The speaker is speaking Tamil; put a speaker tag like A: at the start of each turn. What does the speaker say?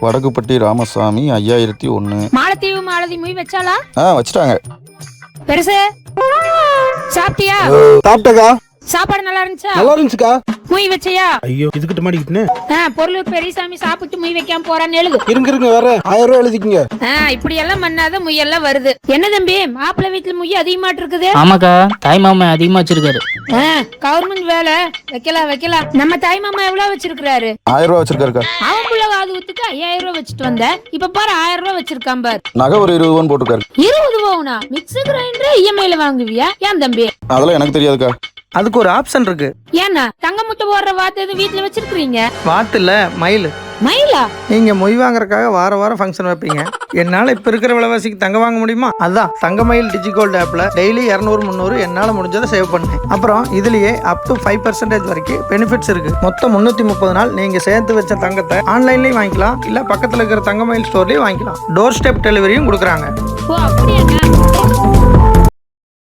A: வடக்குப்பட்டி ராமசாமி 5001.
B: மாலத்தீவு மாலதி மொய் வச்சாலா?
A: வச்சுட்டாங்க.
B: பெருசு சாப்பிட்டியா?
C: சாப்பிட்டக்கா.
B: சாப்பாடு நல்லா இருந்துச்சா?
C: நல்லா இருந்துச்சுக்கா.
B: மொய் வச்சையா?
C: ஐயோ இதுக்கிட்ட மாட்டிக்கிட்டேன்.
B: பொருள் பெரியசாமி சாப்பிட்டு மொய் வைக்காம போறான்னு எழுது.
C: இருங்க வேற 1000 ரூபாய் எழுதிக்கங்க.
B: இப்படி எல்லாம் பண்ணாத மொய் எல்லாம் வருது. என்ன தம்பி மாப்பிள்ளை வீட்டுல மொய் அதிகமாட்டு இருக்குது?
D: ஆமாக்கா, தாய் மாமா அதிகமா வச்சிருக்காரு.
B: கவர்மெண்ட் வேலை வைக்கலாம். நம்ம தாய் மாமா எவ்வளவு வச்சிருக்காரு?
A: 1000 ரூபாய் வச்சிருக்காருக்கா.
B: அவன் புள்ள காது குத்துக்கு 5000 ரூபாய் வச்சுட்டு வந்த. இப்ப பாரு 1000 ரூபாய் வச்சிருக்கான் பாரு.
A: நகை ஒரு 20 ரூபான்னு போட்டுருக்காரு.
B: 20 ரூபாய்னா மிக்ஸி கிரைண்டர் இஎம்ஐல வாங்குவியா? ஏன் தம்பி?
A: அதெல்லாம் எனக்கு தெரியாதுக்கா.
E: அதுக்கு ஒரு ஆப்ஷன் இருக்கு.
B: ஏன்னா தங்க முட்டை போடுற வாத்து எதுவும் வீட்டுல வச்சிருக்கீங்க?
E: வாத்து இல்ல, மயில்.
B: மயிலா?
E: நீங்க மொய் வாங்குறதுக்காக வாரம் ஃபங்க்ஷன் வைப்பீங்க. என்னால இப்ப இருக்கிற விலைவாசிக்கு தங்க வாங்க முடியுமா? அதான் தங்க மயில் டிஜிகோல்டு ஆப்ல டெய்லி 200 300 என்னால முடிஞ்சதை சேவ் பண்ணேன். அப்புறம் இதுலயே அப் டு 5% வரைக்கும் பெனிஃபிட்ஸ் இருக்கு. மொத்தம் 330 நாள் நீங்க சேர்த்து வச்ச தங்கத்தை ஆன்லைன்லயும் வாங்கிக்கலாம், இல்ல பக்கத்துல இருக்கிற தங்க மயில் ஸ்டோர்லயும் வாங்கிக்கலாம். டோர் ஸ்டெப் டெலிவரியும் கொடுக்குறாங்க.
B: ஓ அப்படியா?